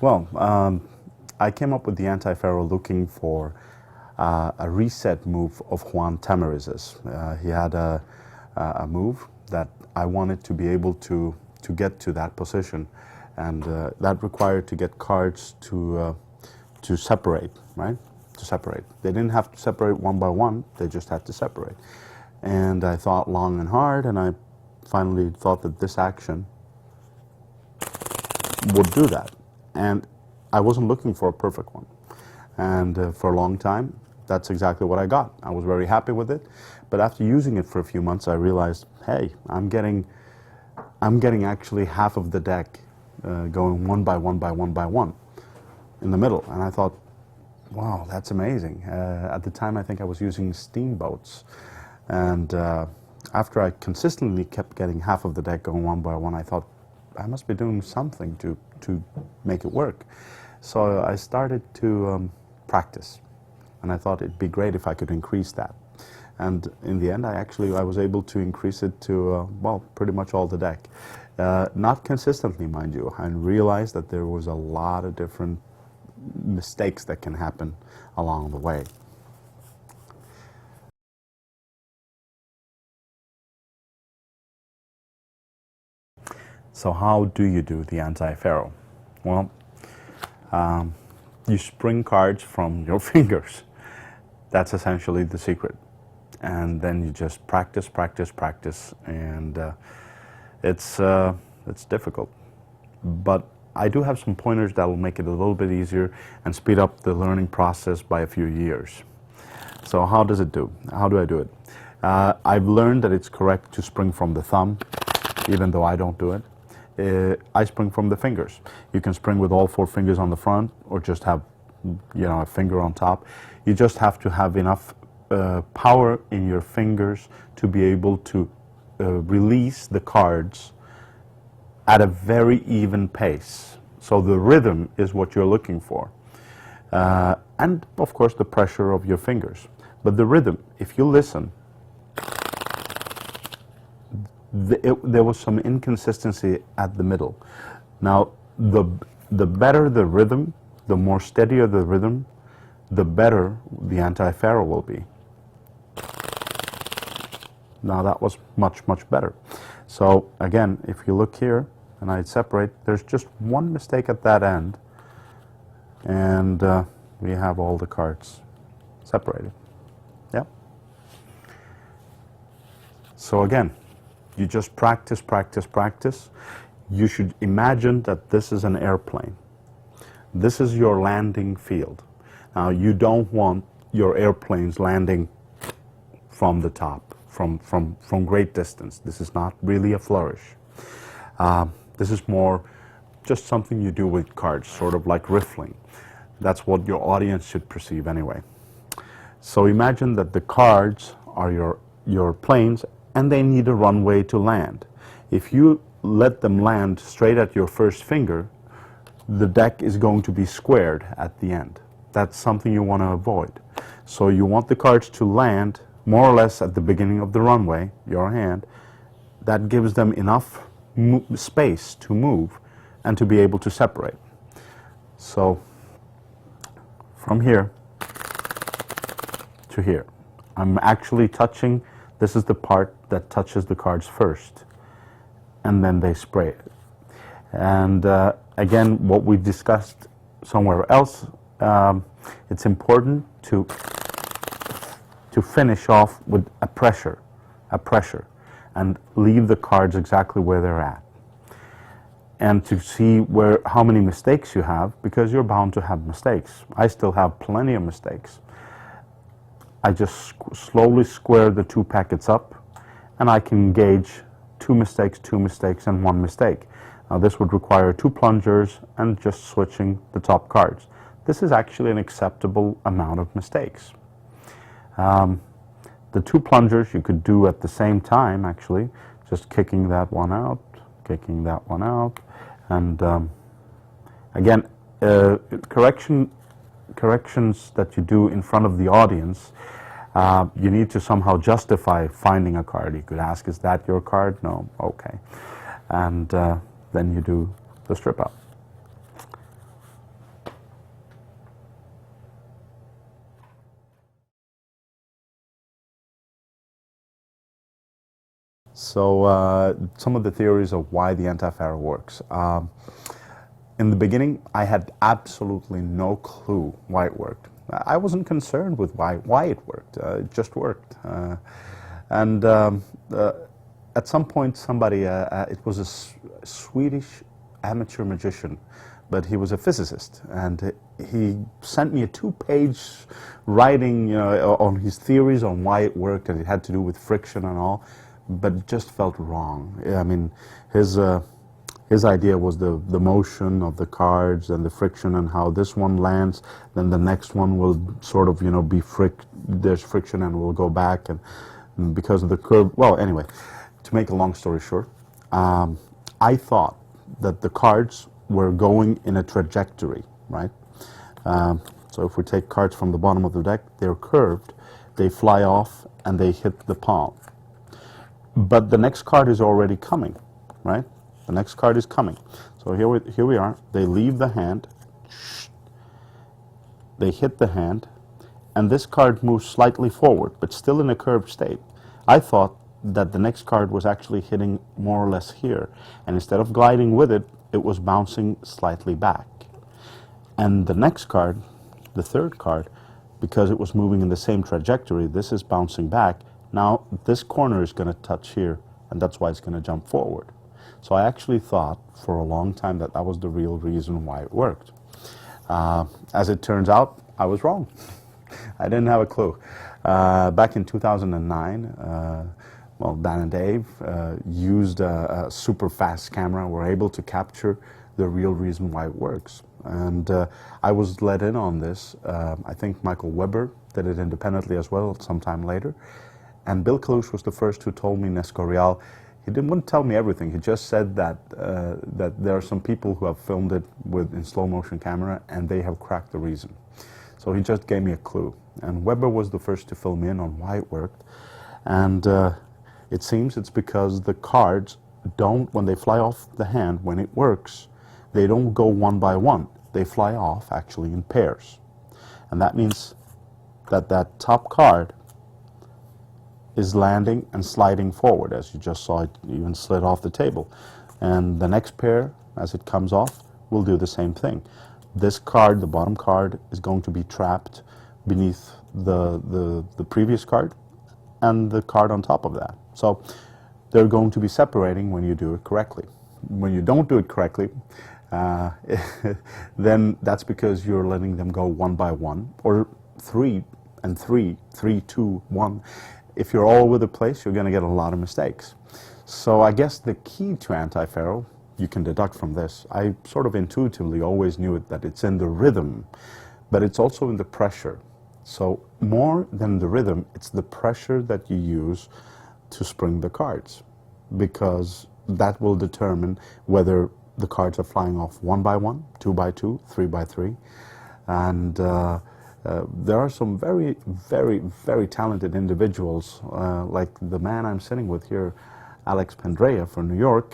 Well, I came up with the anti-Faro looking for a reset move of Juan Tamariz's. He had a move that I wanted to be able to get to that position, and that required to get cards to separate, right? To separate. They didn't have to separate one by one, they just had to separate. And I thought long and hard, and I finally thought that this action would do that. And I wasn't looking for a perfect one. And for a long time, that's exactly what I got. I was very happy with it. But after using it for a few months, I realized, hey, I'm getting actually half of the deck going one by one by one by one in the middle. And I thought, wow, that's amazing. At the time, I think I was using steamboats. And after I consistently kept getting half of the deck going one by one, I thought, I must be doing something to make it work. So I started to practice, and I thought it'd be great if I could increase that. And in the end, I was able to increase it to, well, pretty much all the deck. Not consistently, mind you. I realized that there was a lot of different mistakes that can happen along the way. So how do you do the anti-Faro? Well, you spring cards from your fingers. That's essentially the secret. And then you just practice, practice, practice, and it's difficult. But I do have some pointers that will make it a little bit easier and speed up the learning process by a few years. So how does it do? How do I do it? I've learned that it's correct to spring from the thumb, even though I don't do it. I spring from the fingers. You can spring with all four fingers on the front, or just have, a finger on top. You just have to have enough power in your fingers to be able to release the cards at a very even pace. So the rhythm is what you're looking for. And of course the pressure of your fingers. But the rhythm, if you listen, there was some inconsistency at the middle. Now, the better the rhythm, the more steadier the rhythm, the better the anti-Faro will be. Now that was much, much better. So again, if you look here, and I separate, there's just one mistake at that end, and we have all the cards separated. Yeah. So again, you just practice, practice, practice. You should imagine that this is an airplane. This is your landing field. Now, you don't want your airplanes landing from the top, from great distance. This is not really a flourish. This is more just something you do with cards, sort of like riffling. That's what your audience should perceive anyway. So imagine that the cards are your planes, and they need a runway to land. If you let them land straight at your first finger, the deck is going to be squared at the end. That's something you want to avoid. So you want the cards to land more or less at the beginning of the runway, your hand. That gives them enough space to move and to be able to separate. So from here to here, I'm actually touching. This is the part that touches the cards first, and then they spray it. And again, what we discussed somewhere else, it's important to finish off with a pressure, and leave the cards exactly where they're at. And to see how many mistakes you have, because you're bound to have mistakes. I still have plenty of mistakes. I just slowly square the two packets up, and I can gauge two mistakes, and one mistake. Now this would require two plungers and just switching the top cards. This is actually an acceptable amount of mistakes. The two plungers you could do at the same time, actually, just kicking that one out, and again, corrections that you do in front of the audience, you need to somehow justify finding a card. You could ask, is that your card? No, okay. And then you do the strip out. So some of the theories of why the anti-Faro works. In the beginning, I had absolutely no clue why it worked. I wasn't concerned with why it worked. It just worked. And at some point, somebody, it was a Swedish amateur magician, but he was a physicist, and he sent me a 2-page writing, you know, on his theories on why it worked, and it had to do with friction and all, but it just felt wrong. I mean, his idea was the motion of the cards and the friction and how this one lands, then the next one will sort of, you know, there's friction and will go back, and because of the curve. Well, anyway, to make a long story short, I thought that the cards were going in a trajectory, right? So if we take cards from the bottom of the deck, they're curved, they fly off and they hit the palm. But the next card is already coming, right? The next card is coming. So here we are. They leave the hand, they hit the hand, and this card moves slightly forward, but still in a curved state. I thought that the next card was actually hitting more or less here, and instead of gliding with it, it was bouncing slightly back. And the next card, the third card, because it was moving in the same trajectory, this is bouncing back. Now this corner is going to touch here, and that's why it's going to jump forward. So I actually thought for a long time that that was the real reason why it worked. As it turns out, I was wrong. I didn't have a clue. Back in 2009, well, Dan and Dave used a super fast camera, were able to capture the real reason why it works. And I was let in on this. I think Michael Weber did it independently as well sometime later. And Bill Kalush was the first who told me Nescorial. He wouldn't tell me everything. He just said that that there are some people who have filmed it in slow motion camera and they have cracked the reason. So he just gave me a clue. And Weber was the first to fill me in on why it worked. And it seems it's because the cards don't, when they fly off the hand, when it works, they don't go one by one. They fly off actually in pairs. And that means that that top card is landing and sliding forward, as you just saw it even slid off the table. And the next pair, as it comes off, will do the same thing. This card, the bottom card, is going to be trapped beneath the previous card and the card on top of that. So they're going to be separating when you do it correctly. When you don't do it correctly, then that's because you're letting them go one by one, or 3 and 3, 3, 2, 1. If you're all over the place, you're going to get a lot of mistakes. So I guess the key to anti-Faro, you can deduct from this, I sort of intuitively always knew it, that it's in the rhythm, but it's also in the pressure. So more than the rhythm, it's the pressure that you use to spring the cards, because that will determine whether the cards are flying off 1 by 1, 2 by 2, 3 by 3. And there are some very, very, very talented individuals, like the man I'm sitting with here, Alex Pendrea from New York,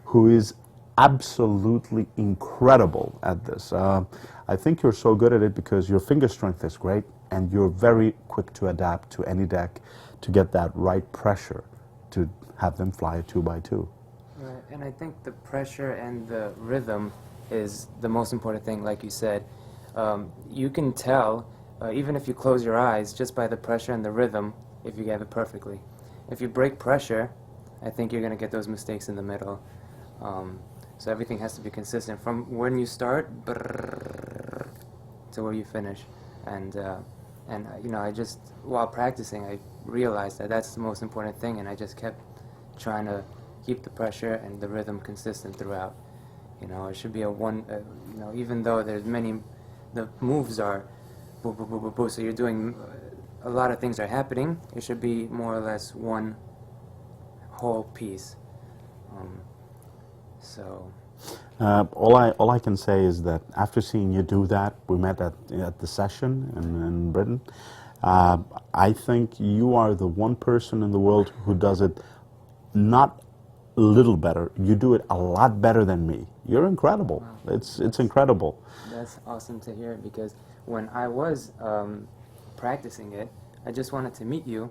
who is absolutely incredible at this. I think you're so good at it because your finger strength is great, and you're very quick to adapt to any deck to get that right pressure to have them fly 2 by 2. Right, and I think the pressure and the rhythm is the most important thing, like you said. You can tell, even if you close your eyes, just by the pressure and the rhythm, if you have it perfectly. If you break pressure, I think you're going to get those mistakes in the middle. So everything has to be consistent from when you start to where you finish. And you know, I just, while practicing, I realized that that's the most important thing, and I just kept trying to keep the pressure and the rhythm consistent throughout. You know, it should be a one, you know, even though there's many, the moves are boo, boo, boo, boo, boo, so you're doing, a lot of things are happening, it should be more or less one whole piece. So all I can say is that after seeing you do that, we met at the session in Britain. I think you are the one person in the world who does it not a little better. You do it a lot better than me. You're incredible. Wow. It's incredible. That's awesome to hear, because when I was practicing it, I just wanted to meet you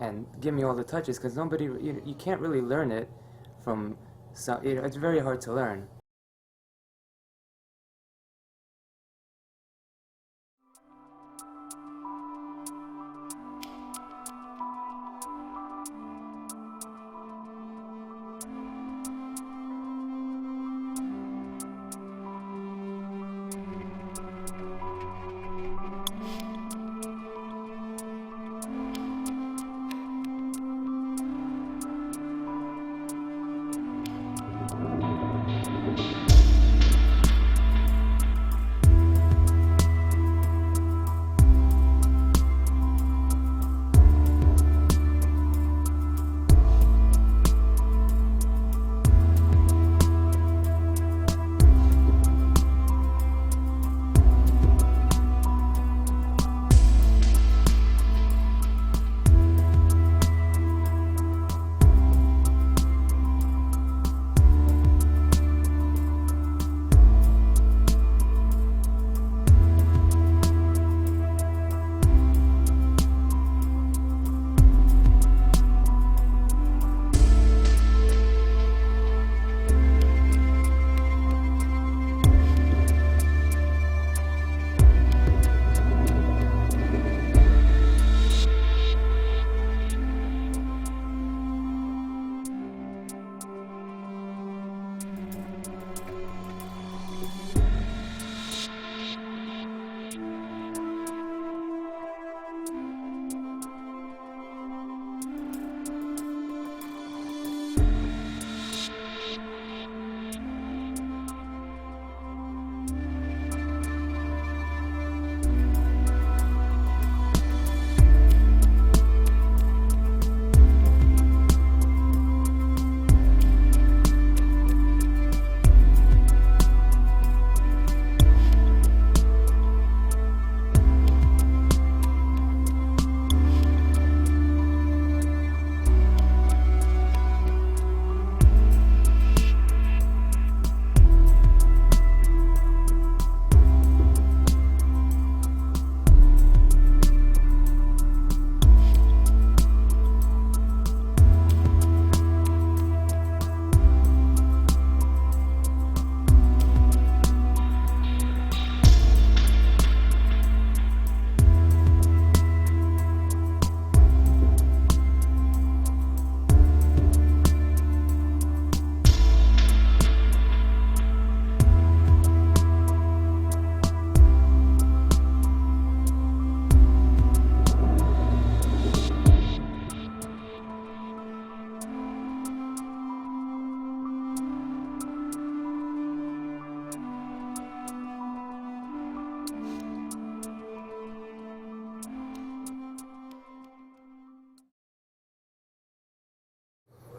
and give me all the touches, because nobody, you can't really learn it from some, it's very hard to learn.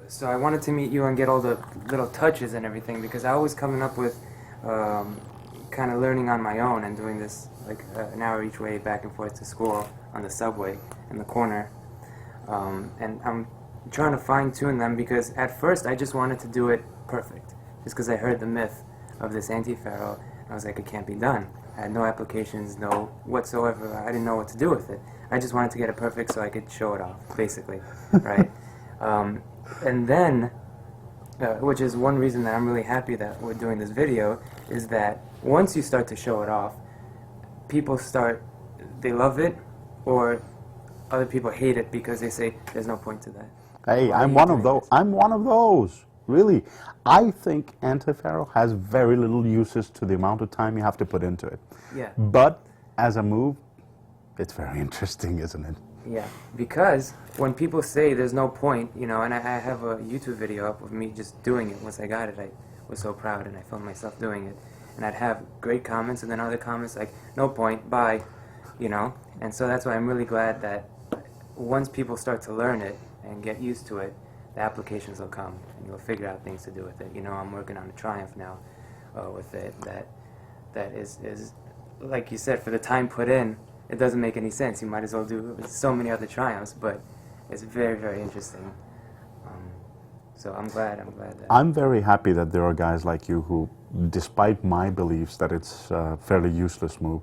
So I wanted to meet you and get all the little touches and everything, because I was coming up with kind of learning on my own and doing this like an hour each way back and forth to school on the subway in the corner. And I'm trying to fine-tune them, because at first I just wanted to do it perfect, just because I heard the myth of this anti-Faro, and I was like, it can't be done. I had no applications, no whatsoever. I didn't know what to do with it. I just wanted to get it perfect so I could show it off, basically, right? And then, which is one reason that I'm really happy that we're doing this video, is that once you start to show it off, people they love it, or other people hate it because they say there's no point to that. Hey, I'm one of those. I'm one of those. Really, I think anti-Faro has very little uses to the amount of time you have to put into it. Yeah. But as a move, it's very interesting, isn't it? Yeah, because when people say there's no point, and I have a YouTube video up of me just doing it. Once I got it, I was so proud, and I filmed myself doing it. And I'd have great comments, and then other comments like, no point, bye, And so that's why I'm really glad that once people start to learn it and get used to it, the applications will come, and you'll figure out things to do with it. I'm working on a Triumph now with it that is, like you said, for the time put in, it doesn't make any sense. You might as well do so many other Triumphs, but it's very, very interesting. So I'm glad that... I'm very happy that there are guys like you who, despite my beliefs that it's a fairly useless move,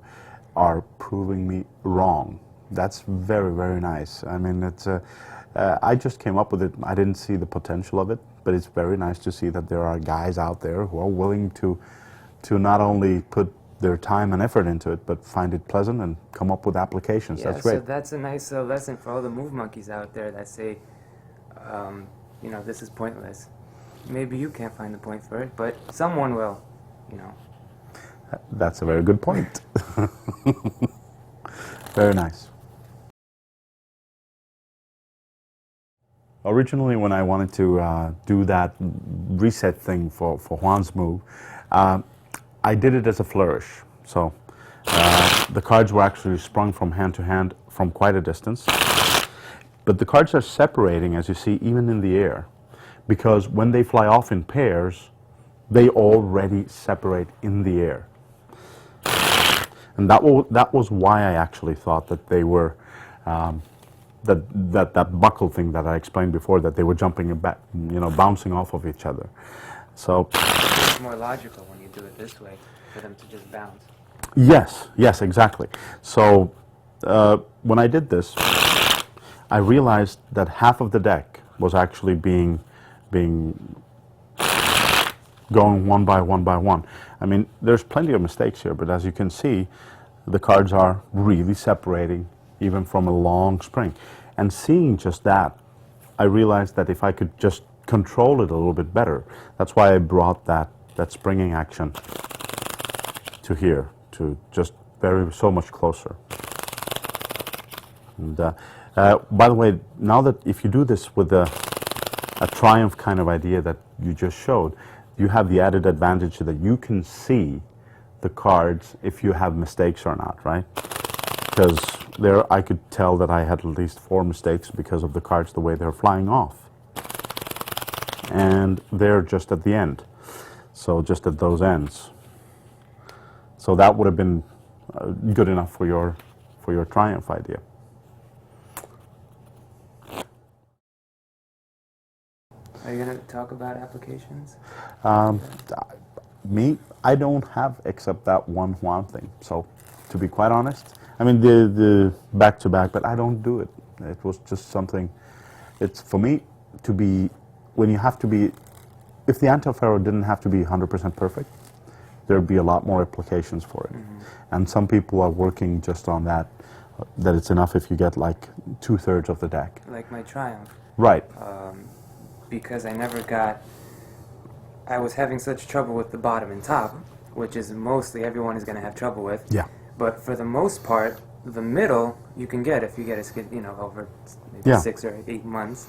are proving me wrong. That's very, very nice. I mean, I just came up with it. I didn't see the potential of it, but it's very nice to see that there are guys out there who are willing to not only put their time and effort into it, but find it pleasant and come up with applications. Yeah, That's great. so that's a nice lesson for all the move monkeys out there that say, you know, this is pointless. Maybe you can't find the point for it, but someone will, you know. That's a very good point. Very nice. Originally, when I wanted to do that reset thing for Juan's move, I did it as a flourish. So the cards were actually sprung from hand to hand from quite a distance. But the cards are separating, as you see, even in the air, because when they fly off in pairs, they already separate in the air. And that was why I actually thought that they were, that buckle thing that I explained before, that they were jumping back, you know, bouncing off of each other. So It's more logical when you do it this way, for them to just bounce. yes, exactly. So when I did this, I realized that half of the deck was actually being going one by one. I mean, there's plenty of mistakes here, but as you can see, the cards are really separating even from a long spring. And seeing just that, I realized that if I could just control it a little bit better, that's why I brought that springing action to here, to just so much closer. And by the way, now that if you do this with a triumph kind of idea that you just showed, you have the added advantage that you can see the cards if you have mistakes or not, right? Because there I could tell that I had at least 4 mistakes because of the cards, the way they're flying off. And they're just at the end. So just at those ends. So that would have been good enough for your triumph idea. Are you going to talk about applications? Me, I don't have except that one Juan thing. So, to be quite honest, I mean the back to back, but I don't do it. It was just something. It's for me to be when you have to be. If the anti-Faro didn't have to be 100% perfect, there'd be a lot more applications for it. Mm-hmm. And some people are working just on that. That it's enough if you get like 2/3 of the deck. Like my triumph. Right. Because I was having such trouble with the bottom and top, which is mostly everyone is going to have trouble with. Yeah. But for the most part, the middle you can get if you get a skid, you know, over maybe 6 or 8 months.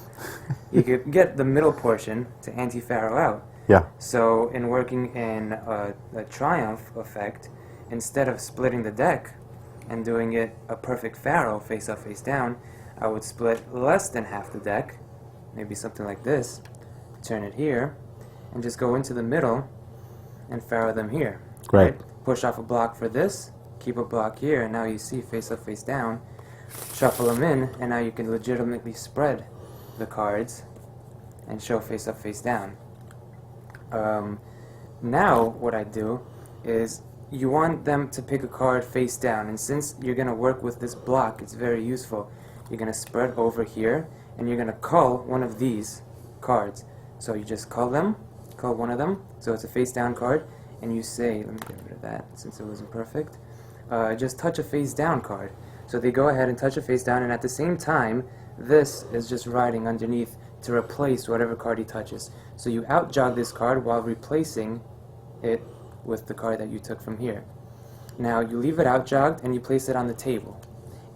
You could get the middle portion to anti-Faro out. Yeah. So in working in a triumph effect, instead of splitting the deck and doing it a perfect Faro face up, face down, I would split less than half the deck, maybe something like this, turn it here, and just go into the middle and Faro them here. Great. Right? Push off a block for this, keep a block here, and now you see face up, face down, shuffle them in, and now you can legitimately spread the cards and show face up, face down. Now what I do is you want them to pick a card face down, and since you're going to work with this block, it's very useful. You're going to spread over here, and you're going to cull one of these cards. So you just cull one of them, so it's a face down card, and you say, let me get rid of that since it wasn't perfect, just touch a face down card. So they go ahead and touch a face down, and at the same time, this is just riding underneath to replace whatever card he touches. So you out-jog this card while replacing it with the card that you took from here. Now you leave it out-jogged and you place it on the table.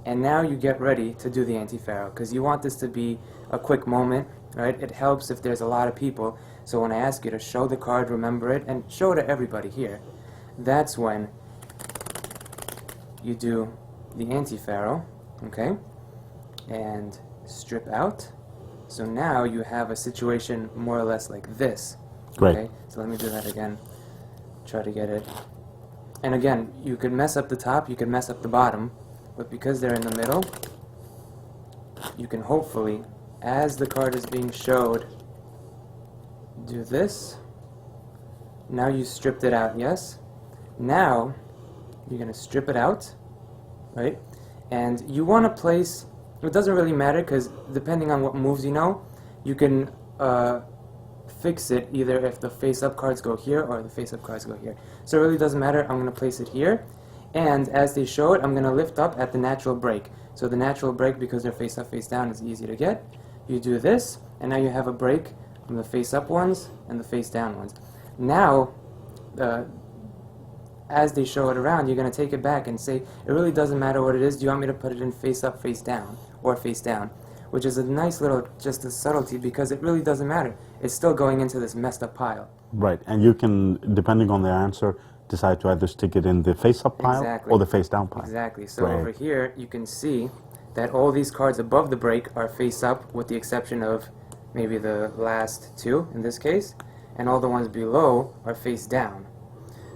And now you get ready to do the anti-Faro, because you want this to be a quick moment, right? It helps if there's a lot of people. So when I ask you to show the card, remember it, and show it to everybody here, that's when you do the anti-Faro, okay? And strip out. So now you have a situation more or less like this. Great. Okay? So let me do that again. Try to get it. And again, you could mess up the top, you could mess up the bottom, but because they're in the middle, you can hopefully, as the card is being showed, do this. Now you stripped it out, yes? Now, you're going to strip it out, right? And you want to place it doesn't really matter because depending on what moves you know, you can fix it either if the face-up cards go here or the face-up cards go here. So it really doesn't matter. I'm going to place it here, and as they show it, I'm going to lift up at the natural break. So the natural break, because they're face-up, face-down, is easy to get. You do this, and now you have a break from the face-up ones and the face-down ones. Now, as they show it around, you're going to take it back and say, it really doesn't matter what it is. Do you want me to put it in face-up, face-down, or face-down? Which is a nice little, just a subtlety, because it really doesn't matter. It's still going into this messed up pile. Right, and you can, depending on the answer, decide to either stick it in the face-up pile Exactly. or the face-down pile. Exactly. So Right. over here, you can see that all these cards above the break are face-up, with the exception of maybe the last two, in this case, and all the ones below are face-down.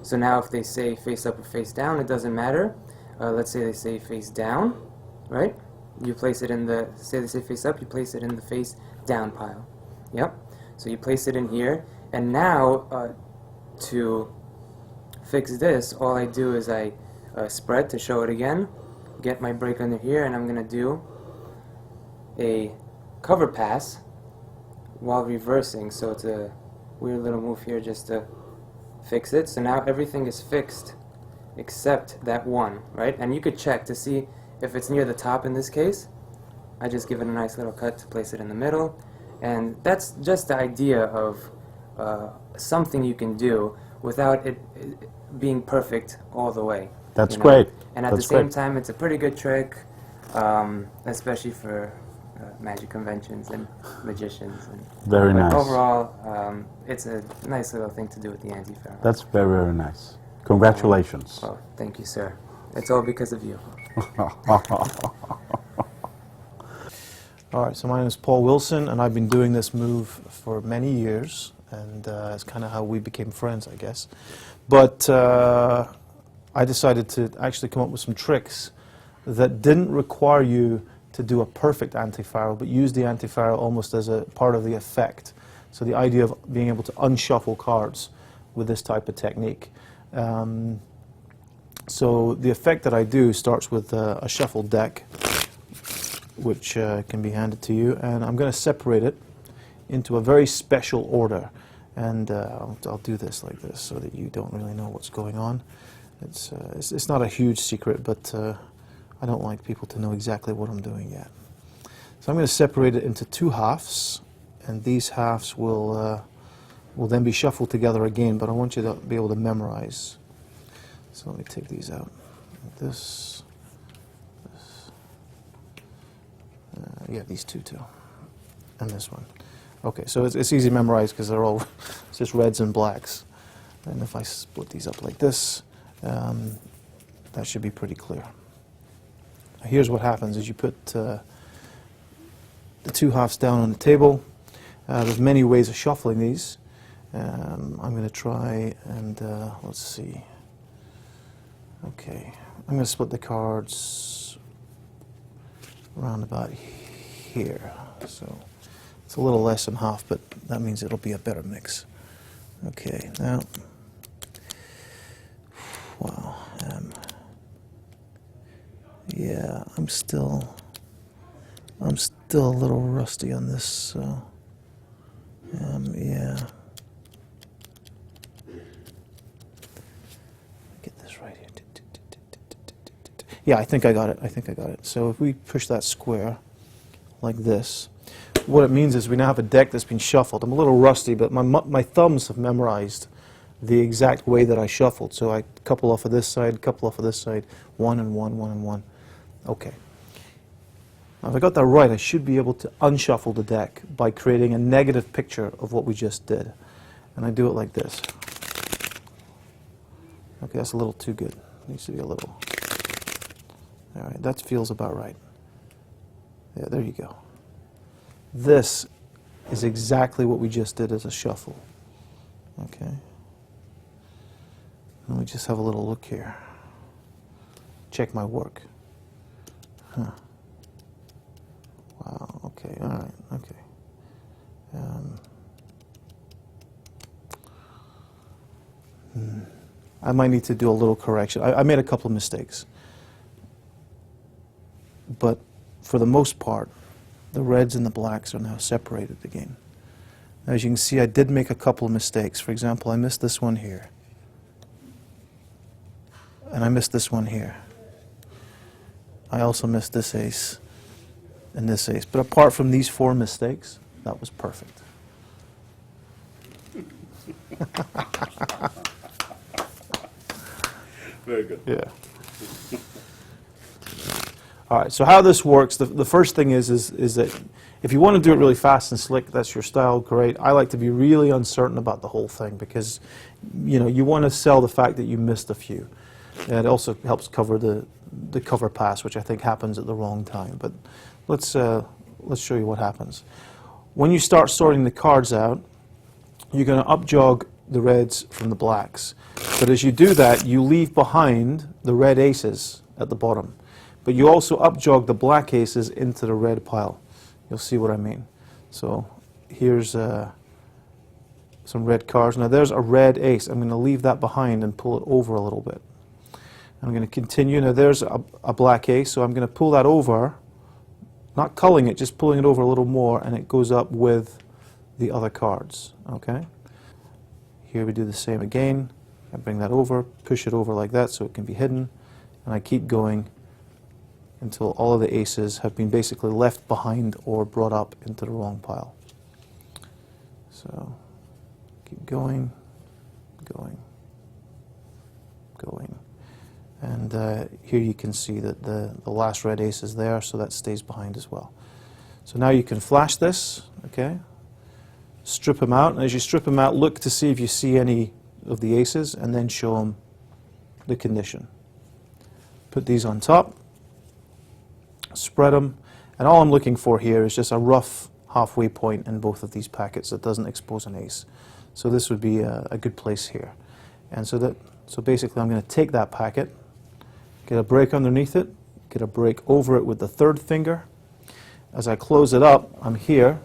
So now if they say face-up or face-down, it doesn't matter. Let's say they say face-down, right? You place it in the, say they say face-up, you place it in the face-down pile. Yep. So you place it in here, and now to fix this, all I do is I spread to show it again, get my break under here, and I'm going to do a cover pass while reversing. So it's a weird little move here just to fix it. So now everything is fixed except that one, right? And you could check to see if it's near the top in this case. I just give it a nice little cut to place it in the middle. And that's just the idea of something you can do without it being perfect all the way. That's you know? great. And at That's the same great. time, it's a pretty good trick, especially for magic conventions and magicians. And Very but nice. overall, it's a nice little thing to do with the anti-Faro. That's very, very nice. Congratulations. Oh, thank you, sir. It's all because of you. All right, so my name is Paul Wilson, and I've been doing this move for many years, and it's kind of how we became friends, I guess. But I decided to actually come up with some tricks that didn't require you to do a perfect anti-Faro, but use the anti-Faro almost as a part of the effect. So the idea of being able to unshuffle cards with this type of technique. So the effect that I do starts with a shuffled deck, which can be handed to you, and I'm going to separate it into a very special order. And I'll do this like this so that you don't really know what's going on. It's not a huge secret, but I don't like people to know exactly what I'm doing yet. So I'm going to separate it into two halves, and these halves will then be shuffled together again, but I want you to be able to memorize. So let me take these out. This. Yeah, these two too, and this one. Okay, so it's easy to memorize because they're all it's just reds and blacks. And if I split these up like this, that should be pretty clear. Here's what happens: is you put the two halves down on the table. There's many ways of shuffling these. I'm going to try and let's see. Okay, I'm going to split the cards around about here. So it's a little less than half, but that means it'll be a better mix. Okay, now, wow, yeah, I'm still a little rusty on this, so, yeah. Get this right here. Yeah, I think I got it. So if we push that square like this, what it means is we now have a deck that's been shuffled. I'm a little rusty, but my thumbs have memorized the exact way that I shuffled. So I couple off of this side, couple off of this side, one and one, one and one. Okay. Now if I got that right, I should be able to unshuffle the deck by creating a negative picture of what we just did. And I do it like this. Okay, that's a little too good. It needs to be a little. All right, that feels about right. Yeah, there you go. This is exactly what we just did as a shuffle. Okay. Let me just have a little look here. Check my work. Huh. Wow, okay, all right, okay. I might need to do a little correction. I made a couple of mistakes. But for the most part, the reds and the blacks are now separated again. As you can see, I did make a couple of mistakes. For example, I missed this one here. And I missed this one here. I also missed this ace and this ace. But apart from these 4 mistakes, that was perfect. Very good. Yeah. All right, so how this works, the first thing is that if you want to do it really fast and slick, that's your style, great. I like to be really uncertain about the whole thing because, you know, you want to sell the fact that you missed a few. And it also helps cover the cover pass, which I think happens at the wrong time. But let's show you what happens. When you start sorting the cards out, you're going to up-jog the reds from the blacks. But as you do that, you leave behind the red aces at the bottom. But you also up-jog the black aces into the red pile. You'll see what I mean. So here's some red cards. Now there's a red ace. I'm going to leave that behind and pull it over a little bit. I'm going to continue. Now there's a black ace, so I'm going to pull that over, not culling it, just pulling it over a little more, and it goes up with the other cards. Okay? Here we do the same again. I bring that over, push it over like that so it can be hidden, and I keep going until all of the aces have been basically left behind or brought up into the wrong pile. So keep going, going, going. And here you can see that the last red ace is there, so that stays behind as well. So now you can flash this, okay? Strip them out, and as you strip them out, look to see if you see any of the aces, and then show them the condition. Put these on top, spread them, and all I'm looking for here is just a rough halfway point in both of these packets that doesn't expose an ace. So this would be a good place here. And so basically I'm going to take that packet, get a break underneath it, get a break over it with the third finger. As I close it up, I'm here,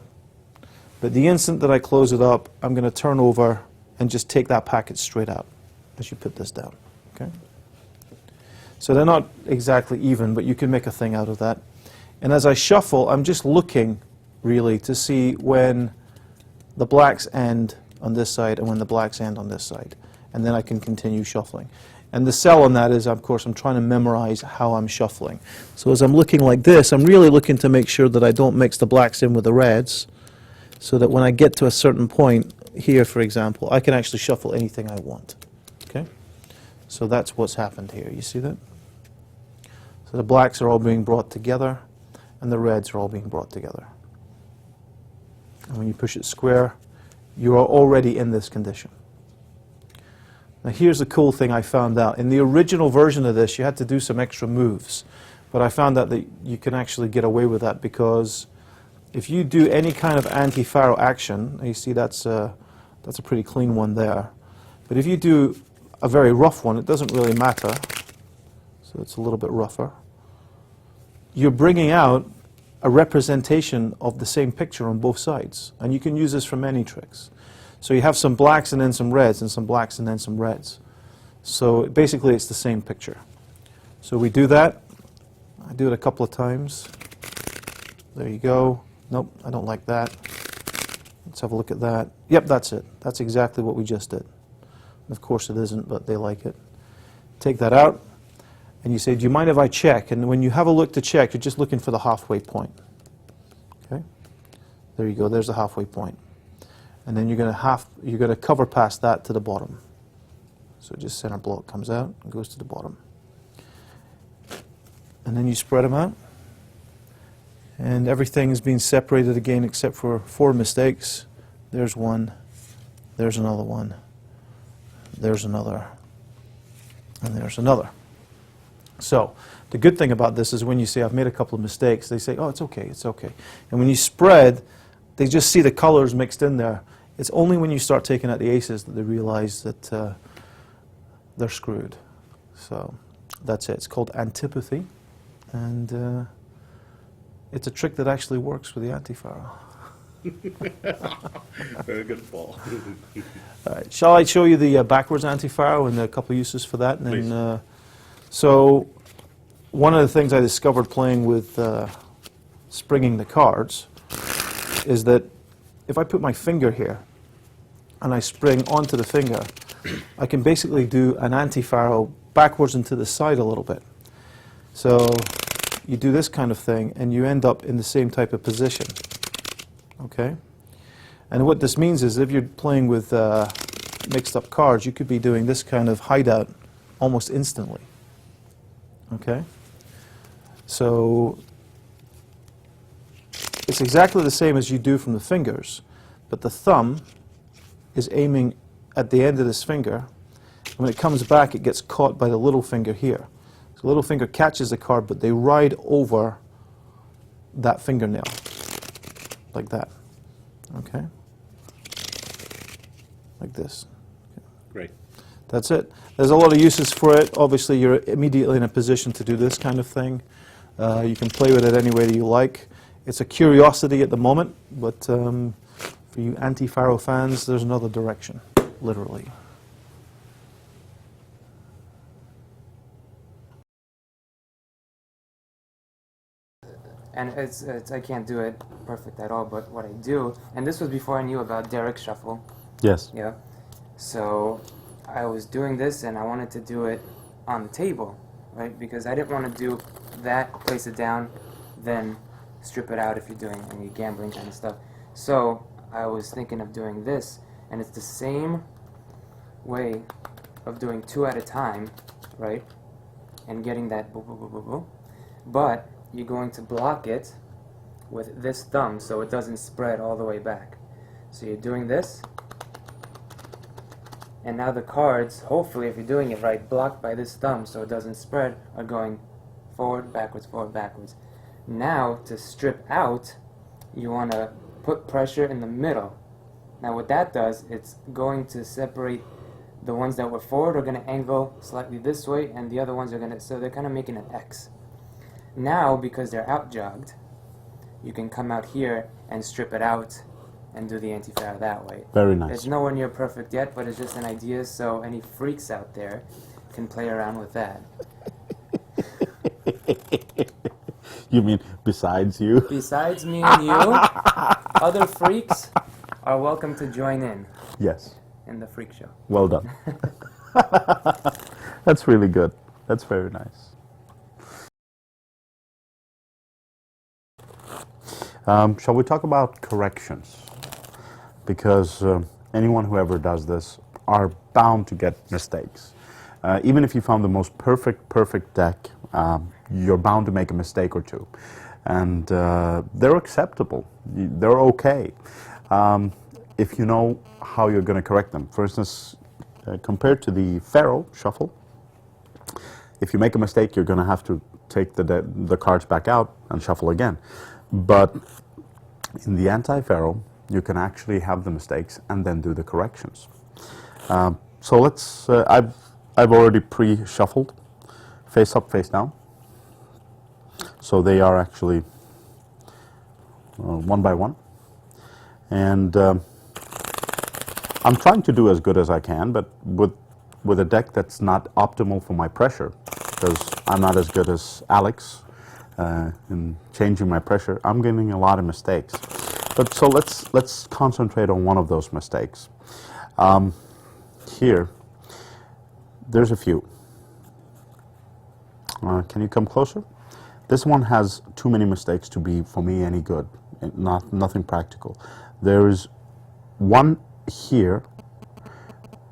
but the instant that I close it up, I'm going to turn over and just take that packet straight out as you put this down. Okay? So they're not exactly even, but you can make a thing out of that. And as I shuffle, I'm just looking really to see when the blacks end on this side and when the blacks end on this side. And then I can continue shuffling. And the sell on that is, of course, I'm trying to memorize how I'm shuffling. So as I'm looking like this, I'm really looking to make sure that I don't mix the blacks in with the reds, so that when I get to a certain point, here for example, I can actually shuffle anything I want. Okay? So that's what's happened here. You see that? So the blacks are all being brought together, and the reds are all being brought together. And when you push it square, you are already in this condition. Now here's the cool thing I found out. In the original version of this, you had to do some extra moves. But I found out that you can actually get away with that, because if you do any kind of anti-Faro action, you see that's a pretty clean one there. But if you do a very rough one, it doesn't really matter. So it's a little bit rougher. You're bringing out a representation of the same picture on both sides. And you can use this for many tricks. So you have some blacks and then some reds, and some blacks and then some reds. So basically it's the same picture. So we do that. I do it a couple of times. There you go. Nope, I don't like that. Let's have a look at that. Yep, that's it. That's exactly what we just did. Of course it isn't, but they like it. Take that out, and you say, do you mind if I check? And when you have a look to check, you're just looking for the halfway point. Okay? There you go, there's the halfway point. And then you're going to cover past that to the bottom. So just center block comes out and goes to the bottom. And then you spread them out. And everything is being separated again except for 4 mistakes. There's one, there's another one, there's another, and there's another. So the good thing about this is when you say, I've made a couple of mistakes, they say, oh, it's okay, it's okay. And when you spread, they just see the colors mixed in there. It's only when you start taking out the aces that they realize that they're screwed. So that's it. It's called antipathy. And it's a trick that actually works with the anti-Faro. Very good, Paul. All right. Shall I show you the backwards anti-Faro and a couple of uses for that? And then, so one of the things I discovered playing with springing the cards is that if I put my finger here and I spring onto the finger, I can basically do an anti-Faro backwards and to the side a little bit. So you do this kind of thing and you end up in the same type of position. Okay? And what this means is if you're playing with mixed up cards, you could be doing this kind of hideout almost instantly. Okay? So it's exactly the same as you do from the fingers, but the thumb is aiming at the end of this finger. And when it comes back, it gets caught by the little finger here. So the little finger catches the card, but they ride over that fingernail, like that. Okay? Like this. Great. That's it. There's a lot of uses for it. Obviously, you're immediately in a position to do this kind of thing. You can play with it any way that you like. It's a curiosity at the moment, but for you anti-Faro fans, there's another direction, literally. And I can't do it perfect at all, but what I do, and this was before I knew about Derek Shuffle. Yes. Yeah. So I was doing this and I wanted to do it on the table, right? Because I didn't want to do that, place it down, then strip it out if you're doing any gambling kind of stuff. So I was thinking of doing this, and it's the same way of doing two at a time, right? And getting that boo boo boo boo boo. But you're going to block it with this thumb so it doesn't spread all the way back. So you're doing this, and now the cards, hopefully if you're doing it right, blocked by this thumb so it doesn't spread, are going forward, backwards, forward, backwards. Now, to strip out, you want to put pressure in the middle. Now what that does, it's going to separate the ones that were forward are going to angle slightly this way, and the other ones are going to, so they're kind of making an X. Now, because they're out jogged, you can come out here and strip it out and do the anti-Faro that way. Very nice. It's nowhere near perfect yet, but it's just an idea, so any freaks out there can play around with that. You mean besides you? Besides me and you, other freaks are welcome to join Yes. in the freak show. Well done. That's really good. That's very nice. Shall we talk about corrections? Because anyone who ever does this are bound to get mistakes. Even if you found the most perfect deck, you're bound to make a mistake or two. And they're acceptable. They're okay. If you know how you're going to correct them. For instance, compared to the Faro shuffle, if you make a mistake, you're going to have to take the cards back out and shuffle again. But in the anti-Faro, you can actually have the mistakes and then do the corrections. So let's, I've already pre-shuffled, face up, face down. So they are actually one by one. And I'm trying to do as good as I can, but with a deck that's not optimal for my pressure, because I'm not as good as Alex in changing my pressure, I'm getting a lot of mistakes. But so let's concentrate on one of those mistakes. Here, there's a few. Can you come closer? This one has too many mistakes to be, for me, any good. Nothing practical. There is one here,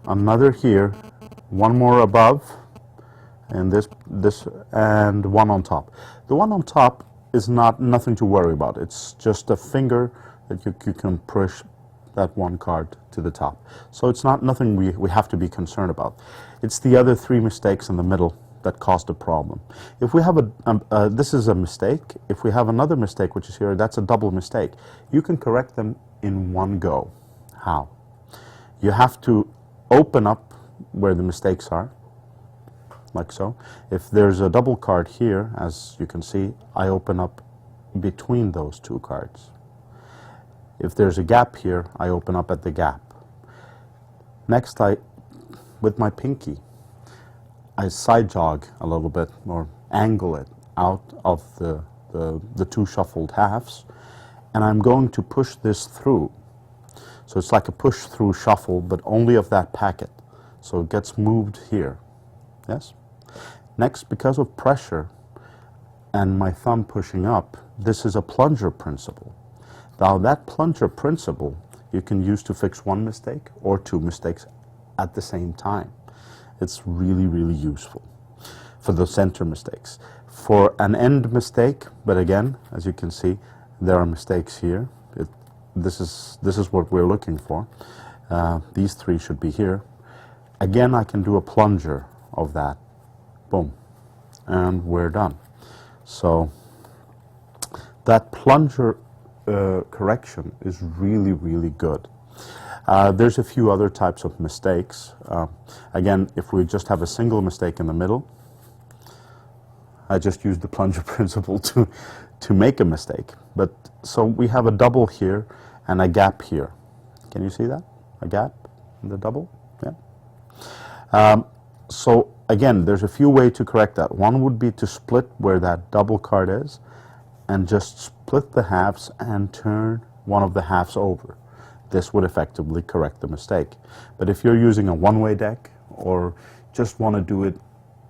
another here, one more above, and this and one on top. The one on top is nothing to worry about. It's just a finger that you can push that one card to the top. So it's nothing we have to be concerned about. It's the other three mistakes in the middle that caused a problem. If we have this is a mistake. If we have another mistake, which is here, that's a double mistake. You can correct them in one go. How? You have to open up where the mistakes are, like so. If there's a double card here, as you can see, I open up between those two cards. If there's a gap here, I open up at the gap. Next, with my pinky, I side jog a little bit, or angle it out of the the two shuffled halves, and I'm going to push this through. So it's like a push through shuffle, but only of that packet. So it gets moved here. Yes? Next, because of pressure and my thumb pushing up, this is a plunger principle. Now that plunger principle you can use to fix one mistake or two mistakes at the same time. It's really, really useful for the center mistakes. For an end mistake, but again, as you can see, there are mistakes here. This is what we're looking for. These three should be here. Again, I can do a plunger of that. Boom. And we're done. So that plunger correction is really, really good. There's a few other types of mistakes. Again, if we just have a single mistake in the middle, I just use the plunger principle to make a mistake. But so we have a double here and a gap here. Can you see that? A gap in the double? Yeah. So again, there's a few ways to correct that. One would be to split where that double card is and just split the halves and turn one of the halves over. This would effectively correct the mistake. But if you're using a one-way deck or just want to do it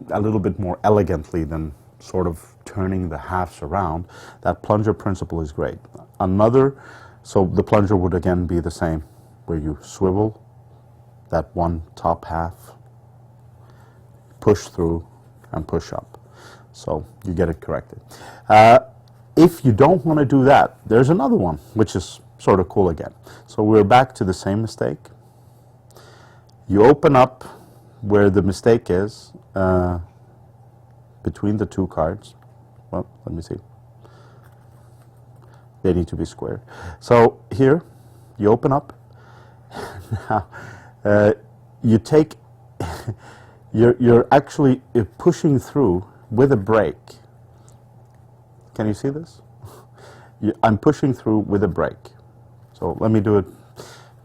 a little bit more elegantly than sort of turning the halves around, that plunger principle is great. So the plunger would again be the same, where you swivel that one top half, push through and push up. So you get it corrected. If you don't want to do that, there's another one, which is sort of cool again. So we're back to the same mistake. You open up where the mistake is, between the two cards. Well, let me see. They need to be squared. So here, you open up. Now, you take, you're actually pushing through with a break. Can you see this? I'm pushing through with a break. So let me do it.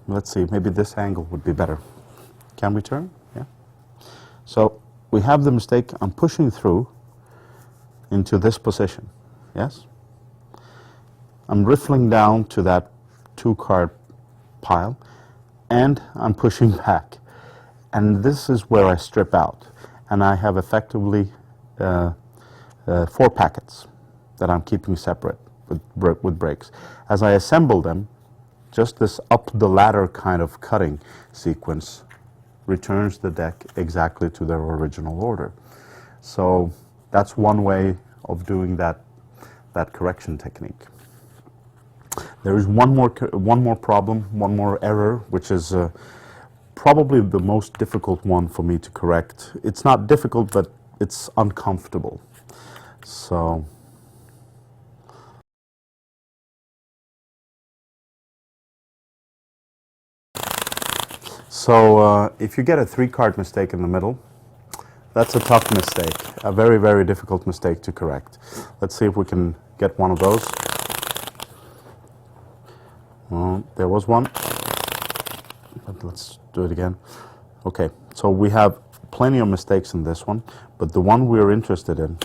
Let's see, maybe this angle would be better. Can we turn? Yeah. So we have the mistake. I'm pushing through into this position. Yes? I'm riffling down to that two-card pile, and I'm pushing back. And this is where I strip out. And I have effectively 4 packets that I'm keeping separate with breaks. As I assemble them, just this up the ladder kind of cutting sequence returns the deck exactly to their original order. So that's one way of doing that correction technique. There is one more problem, one more error, which is probably the most difficult one for me to correct. It's not difficult, but it's uncomfortable. So if you get a 3-card mistake in the middle, that's a tough mistake, a very, very difficult mistake to correct. Let's see if we can get one of those. Well, there was one, but let's do it again. Okay, so we have plenty of mistakes in this one, but the one we're interested in,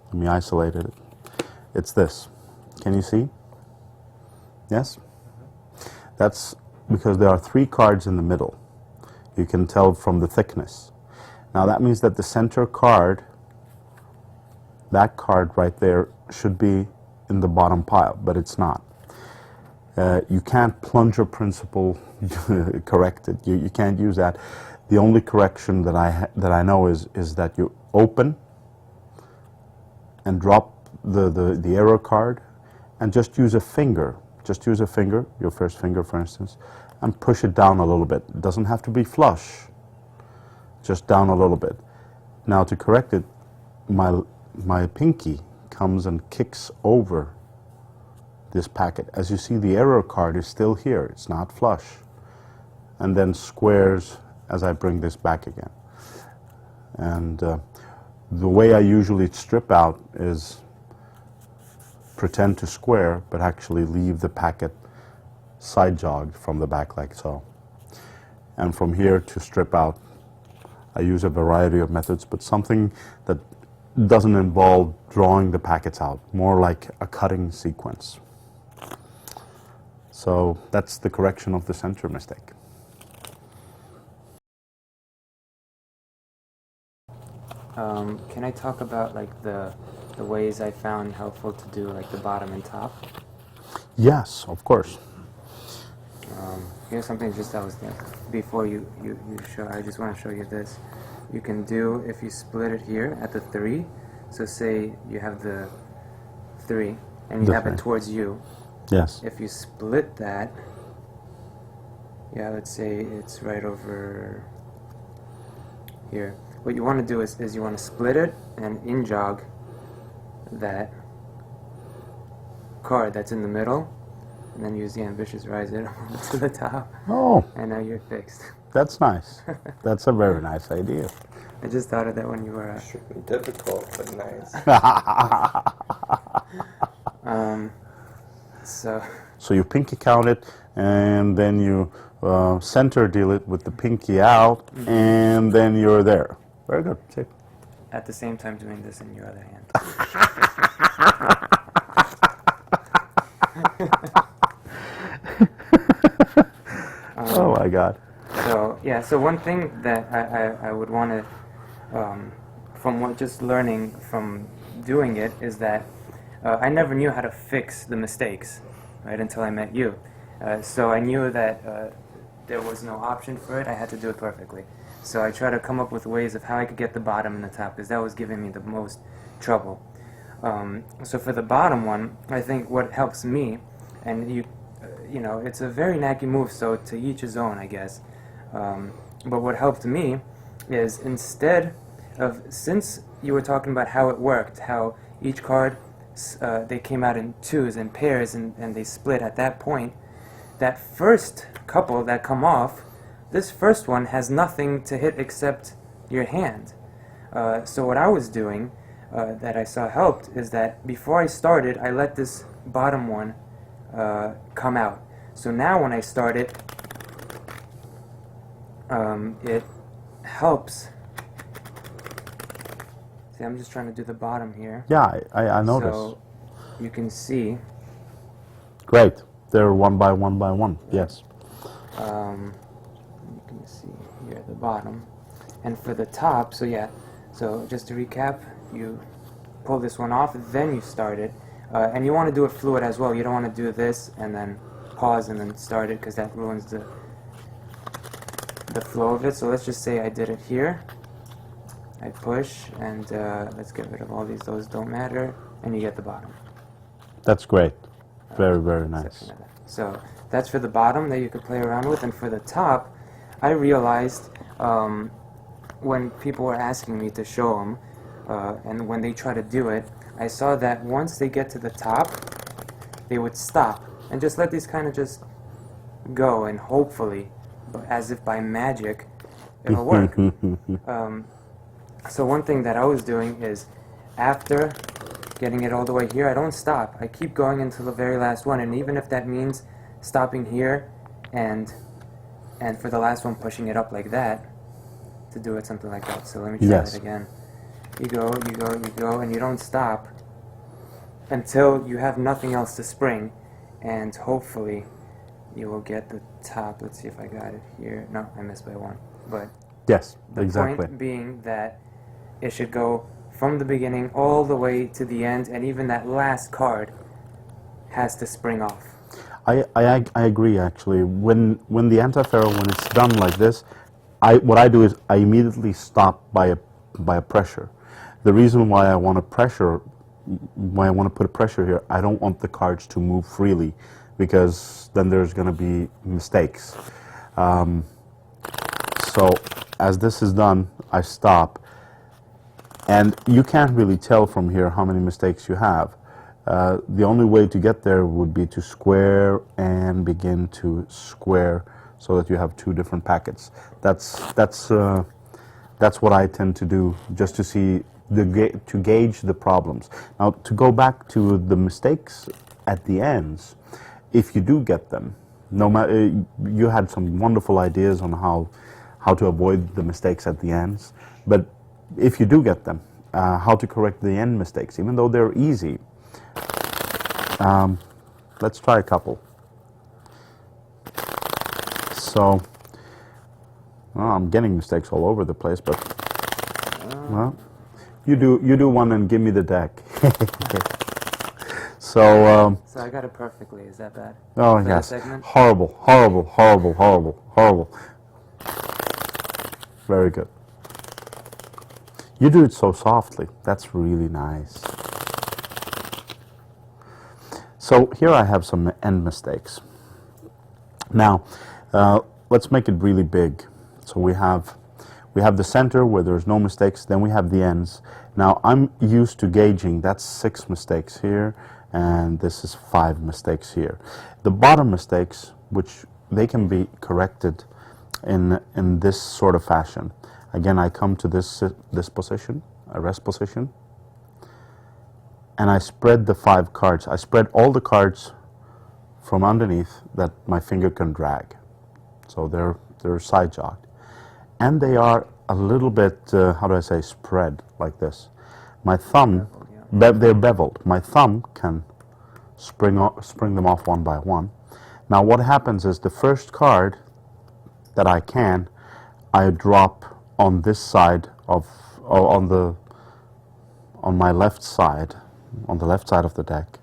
let me isolate it. It's this. Can you see? Yes? That's because there are 3 cards in the middle. You can tell from the thickness. Now that means that the center card, that card right there, should be in the bottom pile, but it's not. You can't plunger principle correct it. You can't use that. The only correction that I know is that you open and drop the error card and just use a finger. Just use a finger, your first finger for instance, and push it down a little bit. It doesn't have to be flush, just down a little bit. Now to correct it, my pinky comes and kicks over this packet. As you see, the error card is still here, it's not flush, and then squares as I bring this back again. And the way I usually strip out is pretend to square, but actually leave the packet side jogged from the back like so. And from here to strip out, I use a variety of methods, but something that doesn't involve drawing the packets out, more like a cutting sequence. So that's the correction of the center mistake. Can I talk about like the ways I found helpful to do like the bottom and top? Yes, of course. Here's something just I was before you show. I just want to show you this. You can do, if you split it here at the 3. So say you have the 3 and you have it towards you. Yes. If you split that, yeah, let's say it's right over here. What you want to do is you want to split it and in-jog that card that's in the middle, and then use the ambitious riser to the top. Oh, And now you're fixed. that's nice. That's a very nice idea. I just thought of that when you were. Should be difficult, but nice. So you pinky count it, and then you center deal it with the pinky out, and then you're there. Very good. See? At the same time doing this in your other hand. Oh my God. So yeah, so one thing that I would want to, from what just learning from doing it, is that I never knew how to fix the mistakes, right, until I met you. So I knew that there was no option for it. I had to do it perfectly. So I tried to come up with ways of how I could get the bottom and the top, because that was giving me the most trouble. So for the bottom one, I think what helps me, and you know, it's a very knacky move, so to each his own, I guess. But what helped me is, instead of, since you were talking about how it worked, how each card, they came out in twos and pairs, and they split at that point, that first couple that come off, this first one has nothing to hit except your hand. So what I was doing, that I saw helped, is that before I started, I let this bottom one come out. So now when I start it, it helps. See, I'm just trying to do the bottom here. Yeah, I noticed. So you can see. Great. They're one by one by one. Yes. You can see here at the bottom. And for the top, so yeah, so just to recap, you pull this one off, then you start it. And you want to do it fluid as well. You don't want to do this and then pause and then start it, because that ruins the flow of it. So let's just say I did it here. I push, and let's get rid of all these. Those don't matter, and you get the bottom. That's great. Very, very nice. So that's for the bottom that you could play around with. And for the top, I realized when people were asking me to show them, and when they try to do it, I saw that once they get to the top, they would stop and just let these kind of just go, and hopefully, as if by magic, it'll work. So one thing that I was doing is, after getting it all the way here, I don't stop. I keep going until the very last one, and even if that means stopping here and for the last one pushing it up like that, to do it something like that. So let me try Yes. it again. You go, you go, you go, and you don't stop until you have nothing else to spring, and hopefully you will get the top. Let's see if I got it here. No, I missed by one. But Yes, the exactly. point being that it should go from the beginning all the way to the end, and even that last card has to spring off. I agree, actually. When the anti-Faro, when it's done like this, what I do is I immediately stop by a pressure. The reason why I want to put a pressure here, I don't want the cards to move freely, because then there's going to be mistakes. So as this is done, I stop, and you can't really tell from here how many mistakes you have. The only way to get there would be to square and begin to square, so that you have two different packets. That's what I tend to do, just to see to gauge the problems. Now, to go back to the mistakes at the ends, if you do get them, no matter, you had some wonderful ideas on how to avoid the mistakes at the ends, but if you do get them, how to correct the end mistakes, even though they're easy. Let's try a couple. So, well, I'm getting mistakes all over the place, but well, you do one and give me the deck. So, So I got it perfectly. Is that bad? oh For the yes, segment? horrible, horrible, horrible, horrible, horrible. Very good. You do it so softly. That's really nice. So here I have some end mistakes. Now, let's make it really big. So we have the center where there's no mistakes, then we have the ends. Now I'm used to gauging, that's 6 mistakes here, and this is 5 mistakes here. The bottom mistakes, which they can be corrected in this sort of fashion. Again, I come to this position, a rest position, and I spread the 5 cards. I spread all the cards from underneath that my finger can drag. So they're side jogged. And they are a little bit, how do I say, spread like this. My thumb, they're beveled. My thumb can spring them off one by one. Now what happens is the first card that I drop on this side of, on my left side, on the left side of the deck.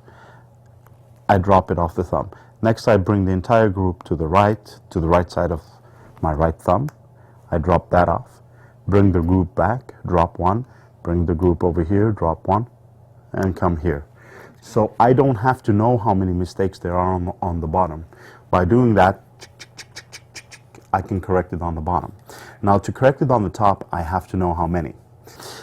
I drop it off the thumb. Next I bring the entire group to the right side of my right thumb. I drop that off. Bring the group back, drop one. Bring the group over here, drop one, and come here. So I don't have to know how many mistakes there are on the bottom. By doing that, I can correct it on the bottom. Now to correct it on the top, I have to know how many.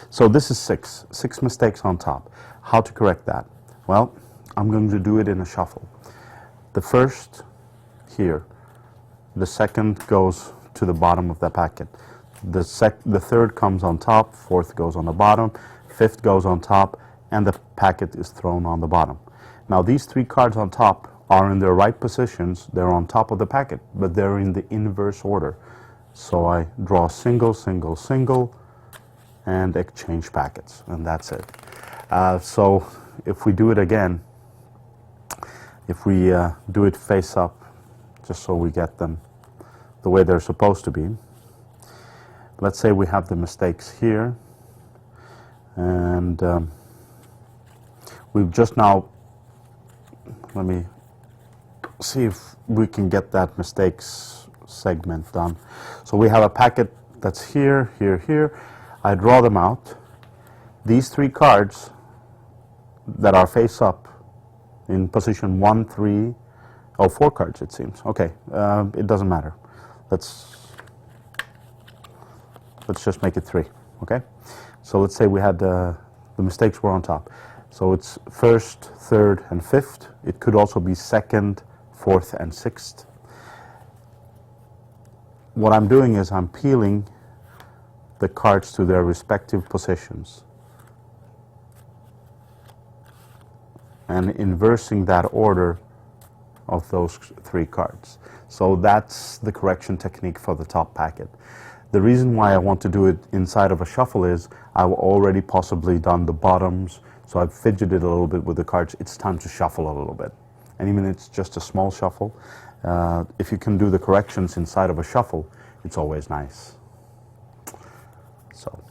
So this is 6 mistakes on top. How to correct that? Well, I'm going to do it in a shuffle. The first here, the second goes to the bottom of the packet. The third comes on top, fourth goes on the bottom, fifth goes on top, and the packet is thrown on the bottom. Now these 3 cards on top are in their right positions. They're on top of the packet, but they're in the inverse order. So I draw single, single, single, and exchange packets, and that's it. So if we do it again, if we do it face up, just so we get them the way they're supposed to be. Let's say we have the mistakes here, and we've just now, let me see if we can get that mistakes segment done. So we have a packet that's here, here, here. I draw them out. These 3 cards that are face up in position 1, 3, 4 cards it seems. Okay, it doesn't matter. Let's just make it 3, okay? So let's say we had the mistakes were on top. So it's first, third, and fifth. It could also be second, fourth, and sixth. What I'm doing is I'm peeling the cards to their respective positions and inversing that order of those 3 cards. So that's the correction technique for the top packet. The reason why I want to do it inside of a shuffle is I've already possibly done the bottoms, so I've fidgeted a little bit with the cards. It's time to shuffle a little bit. And even if it's just a small shuffle, if you can do the corrections inside of a shuffle, it's always nice. So.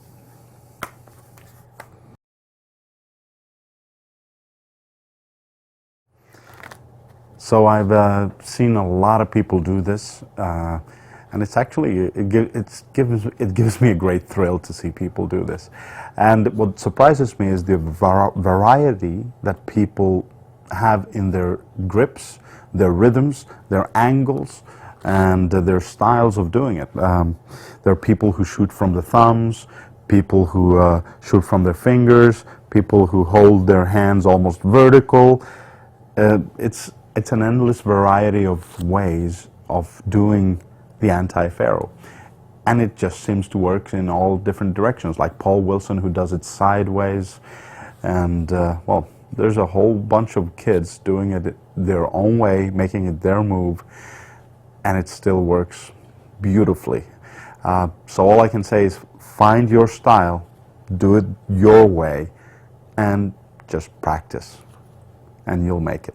So I've seen a lot of people do this, and it's actually it gives me a great thrill to see people do this. And what surprises me is the variety that people have in their grips, their rhythms, their angles, and their styles of doing it. There are people who shoot from the thumbs, people who shoot from their fingers, people who hold their hands almost vertical. It's an endless variety of ways of doing the anti-Faro. And it just seems to work in all different directions, like Paul Wilson, who does it sideways. And, well, there's a whole bunch of kids doing it their own way, making it their move, and it still works beautifully. So all I can say is find your style do it your way, and just practice, and you'll make it.